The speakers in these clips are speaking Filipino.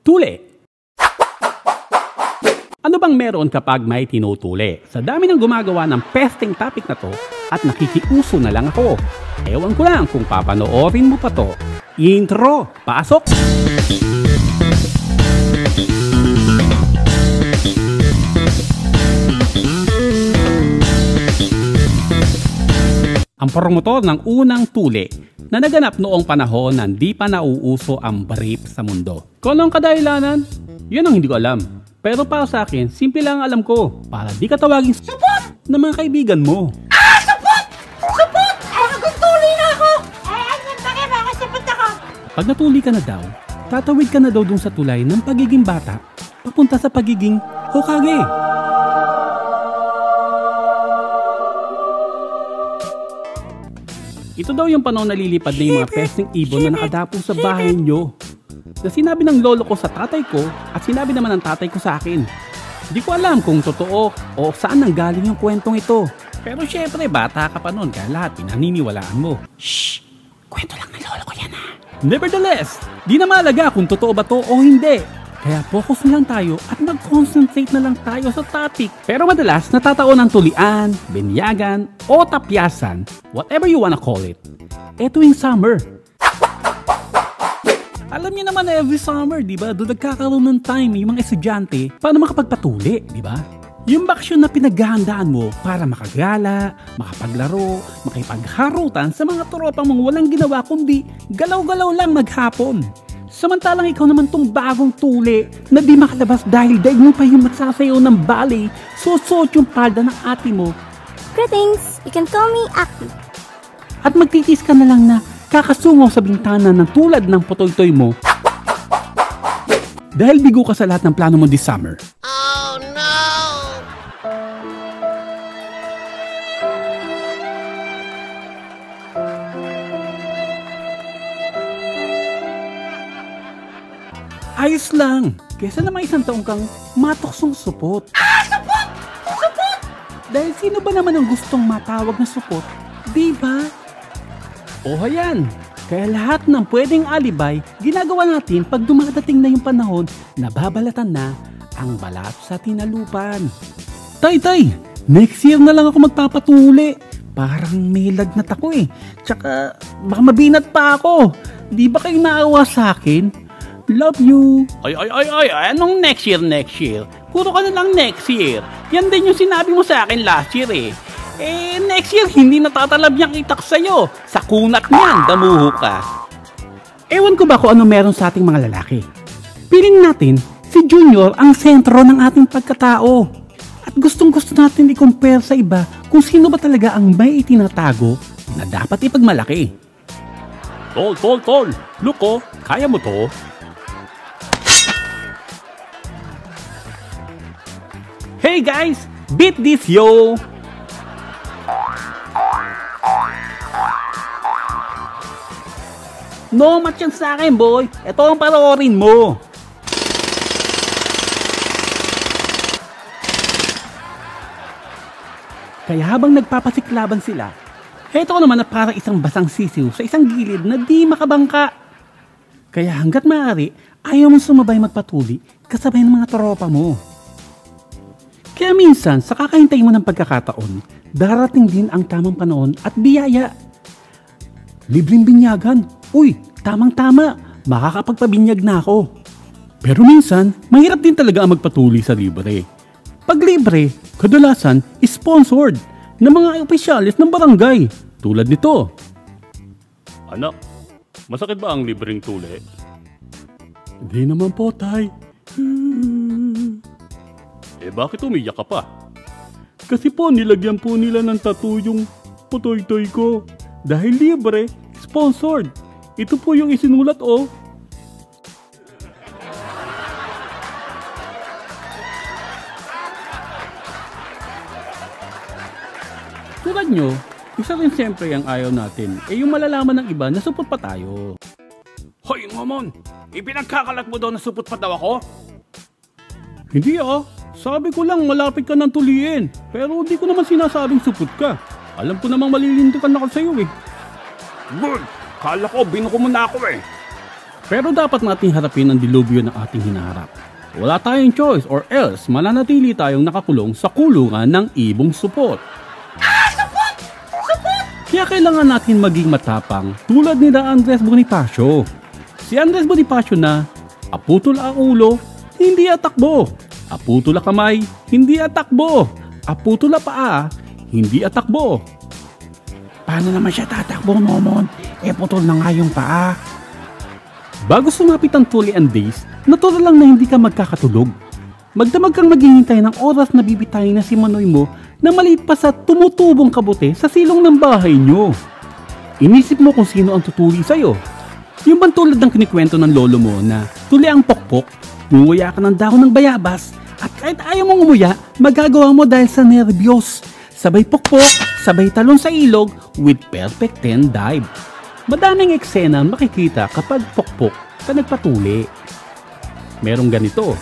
Tuli. Ano bang meron kapag may tinutuli? Sa dami ng gumagawa ng pesting topic na to at nakikiuso na lang ako. Ewan ko lang kung papanoorin mo pa to. Intro, pasok! Ang promotor ng unang tuli na naganap noong panahon na di pa nauuso ang brief sa mundo. Kung anong kadahilanan? Yun ang hindi ko alam. Pero para sa akin, simple lang alam ko. Para di ka tawagin support ng mga kaibigan mo. Support! Support! Tuli na ako! Anyan ba kayo mga support ako? Pag natuli ka na daw, tatawid ka na daw dun sa tulay ng pagiging bata papunta sa pagiging Hokage. Ito daw yung panahon na lilipad na yung mga pesting ibon na nakadapo sa bahay nyo. Na sinabi ng lolo ko sa tatay ko at sinabi naman ng tatay ko sa akin. Di ko alam kung totoo o saan nanggaling yung kwentong ito. Pero syempre bata ka pa nun kaya lahat pinaniniwalaan mo. Shhh! Kwento lang ng lolo ko yan ha. Nevertheless, di na mahalaga kung totoo ba to o hindi. Kaya focus na lang tayo at mag-concentrate na lang tayo sa topic. Pero madalas natataon ang tulian, benyagan o tapyasan, whatever you wanna call it. Ito yung summer. Alam niyo naman every summer, di ba? Doon nagkakaroon ng time yung mga estudyante para makapagpatuli, di ba? Yung baksyon na pinaghahandaan mo para makagala, makapaglaro, makipagharutan sa mga tropang mong walang ginawa kundi galaw-galaw lang maghapon. Samantalang ikaw naman tong bagong tuli na di makalabas dahil daig mo pa yung magsasayaw ng ballet, susot yung palda ng ate mo. Greetings! You can call me Aki. At magtitis ka na lang na kakasungaw sa bintana ng tulad ng potoy-toy mo dahil bigo ka sa lahat ng plano mo this summer. Oh no! Ayos lang, kesa naman isang taong kang matoksong supot. Support! Support! Dahil sino ba naman ang gustong matawag na supot, di ba? O hayan, kaya lahat ng pwedeng alibay, ginagawa natin pag dumadating na yung panahon na babalatan na ang balat sa tinalupan. Tay, next year na lang ako magpapatuli. Parang may lagnat ako eh. Tsaka baka mabinat pa ako. Di ba kayo naawa sa akin? Love you. Ay, anong next year? Puro ka na lang next year. Yan din yung sinabi mo sa akin last year eh. Next year, hindi natatalab yung itak sa'yo. Sa kunat niyan, damuho ka. Ewan ko ba kung ano meron sa ating mga lalaki. Piling natin, si Junior ang sentro ng ating pagkatao. At gustong-gusto natin i-compare sa iba kung sino ba talaga ang may itinatago na dapat ipagmalaki. Tol. Look oh, kaya mo to? Hey guys, beat this yo! No match yan sa akin, boy. Ito ang panoorin mo. Kaya habang nagpapasiklaban sila, eto naman na parang isang basang sisiw sa isang gilid na di makabangka. Kaya hanggat maaari, ayaw mong sumabay magpatuli kasabay ng mga tropa mo. Kaya minsan, sa kakahintay mo ng pagkakataon, darating din ang tamang panahon at biyaya. Libreng binyagan. Uy, tamang-tama. Makakapagpabinyag na ako. Pero minsan, mahirap din talaga ang magpatuli sa libre. Pag libre, kadalasan, sponsored ng mga opisyalis ng barangay. Tulad nito. Anak, masakit ba ang libreng tuli? Hindi naman po, tay. Bakit umiyak ka pa? Kasi po nilagyan po nila ng tattoo yung potoy-toy ko. Dahil libre, sponsored. Ito po yung isinulat oh. Tulad nyo, isa rin siyempre ang ayaw natin. Yung malalaman ng iba na supot pa tayo. Hoy Momon, ipinagkakalat mo daw na supot pa daw ako? Hindi ah. Sabi ko lang malapit ka ng tuliin. Pero hindi ko naman sinasabing supot ka. Alam ko namang malilintikan ako sa'yo eh. Good! Kala ko binuko mo na ako eh. Pero dapat nating harapin ang dilubyo ng ating hinaharap. Wala tayong choice or else mananatili tayong nakakulong sa kulungan ng ibong supot. Supot! Supot! Kaya kailangan natin maging matapang tulad ni Andres Bonifacio. Si Andres Bonifacio na aputol ang ulo, hindi atakbo. Aputol ang kamay, hindi atakbo. Aputol ang paa, hindi atakbo. Paano naman siya tatakbo, Momon? Putol na nga yung paa. Bago sumapit ang 21 days, natural lang na hindi ka magkakatulog. Magdamag kang maghihintay ng oras na bibitayin na si Manoy mo na maliit pa sa tumutubong kabute sa silong ng bahay nyo. Inisip mo kung sino ang tutuli sa'yo. Yung bang tulad ng kinikwento ng lolo mo na tuli ang pokpok, nguya ka ng dahon ng bayabas, at kahit ayaw mong umuya, magagawa mo dahil sa nervyos. Sabay pokpok, sabay talon sa ilog with perfect 10 dive. Madaming eksena ang makikita kapag pokpok ka nagpatuli. Merong ganito.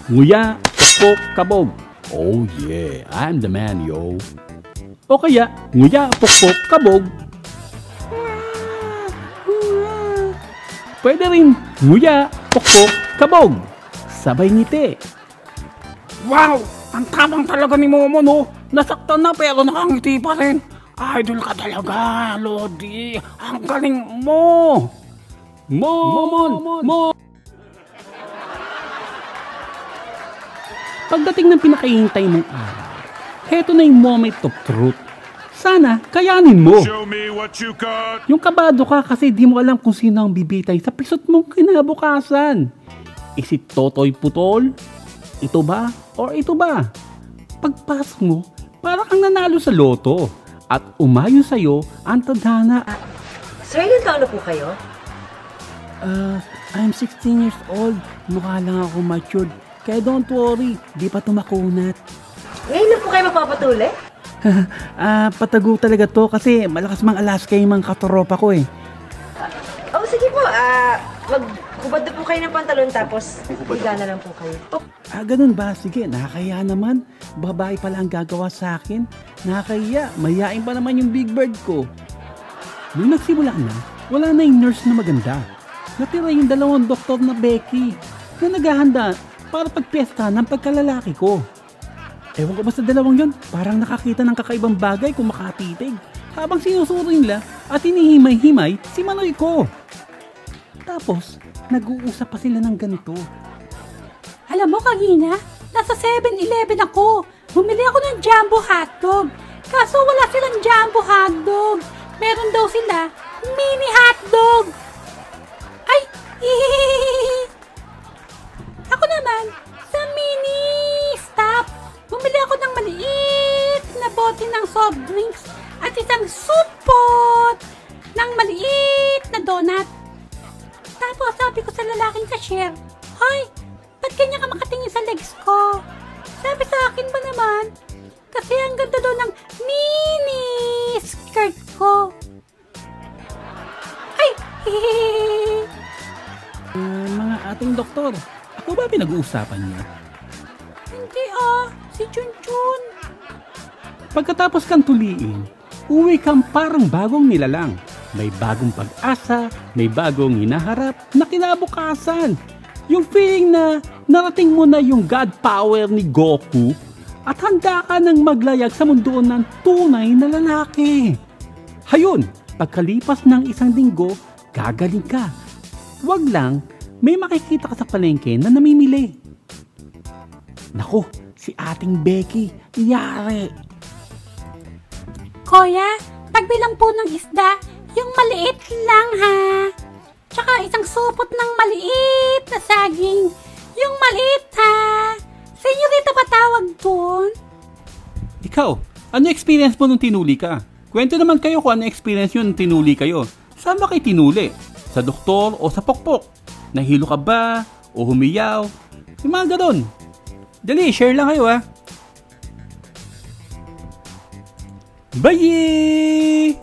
Nguya, pokpok, kabog. Oh yeah, I'm the man, yo. O kaya, nguya, pokpok, kabog. Pwede rin, nguya, pokpok, kabog. Sabay ngiti. Wow! Ang tabang talaga ni Momon, no? Nasaktan na pero nakangiti pa rin. Idol ka talaga, Lodi. Ang galing mo. Momon! Pagdating ng pinakahihintay mong araw, heto na yung moment of truth. Sana, kayanin mo. Show me what you got. Yung kabado ka kasi di mo alam kung sino ang bibitay sa pisot mong kinabukasan. Is it Totoy Putol? Ito ba? Or ito ba? Pagpasok mo, para kang nanalo sa loto. At umayo sa'yo ang tadhana. Sir, ilan taon na po kayo? I'm 16 years old. Mukha lang ako matured. Kaya don't worry, di pa tumakunat. Ngayon na po kayo magpapatuli? Patago talaga to kasi malakas mang Alaska yung mga katoropa ko eh. Oh, sige po. Maghubad na po kayo ng pantalon tapos higa na lang po kayo. Ganun ba? Sige, nakakaya naman. Babae pala ang gagawa sa akin. Nakakaya, mayain pa naman yung big bird ko. Nung nagsimula na, wala na yung nurse na maganda. Natira yung dalawang doktor na Becky na naghahanda para pagpiesta ng pagkalalaki ko. Ewan ko ba sa dalawang yon, parang nakakita ng kakaibang bagay kung makatitig. Habang sinusuro nila at hinihimay-himay si Manoy ko. Tapos, nag-uusap pa sila ng ganito. Alam mo kanina, nasa 7-Eleven ako. Bumili ako ng jumbo hotdog. Kaso wala silang jumbo hotdog. Meron daw sila mini hotdog. Ay, Ako naman, sa mini stop, bumili ako ng maliit na bote ng soft drinks at isang supot ng maliit na donut. Tapos sabi ko sa lalaking cashier, "Hoy, ba't kanya ka makatingin sa legs ko?" Sabi sa akin ba naman, kasi ang ganda daw ng mini skirt ko. Ay, Mga ating doktor, ako ba pinag-uusapan niyo? Hindi si Chunchun. Pagkatapos kang tuliin, uwi kang parang bagong nilalang. May bagong pag-asa, may bagong hinaharap na kinabukasan. Yung feeling na narating mo na yung God power ni Goku at handa ka nang maglayag sa mundo ng tunay na lalaki. Hayun, pagkalipas ng isang linggo, gagaling ka. Wag lang, may makikita ka sa palengke na namimili. Naku, si ating Becky, yari. Kuya, pagbilang po ng isda, yung maliit lang ha. Tsaka isang supot ng maliit na saging. Yung maliit ha. Senyorita ba tawag doon? Ikaw, ano experience mo nung tinuli ka? Kwento naman kayo kung ano experience nyo nung tinuli kayo. Saan ba kayo tinuli? Sa doktor o sa pokpok? Nahilo ka ba? O humiyaw? Yung mga ganon. Dali, share lang kayo ha. Bye!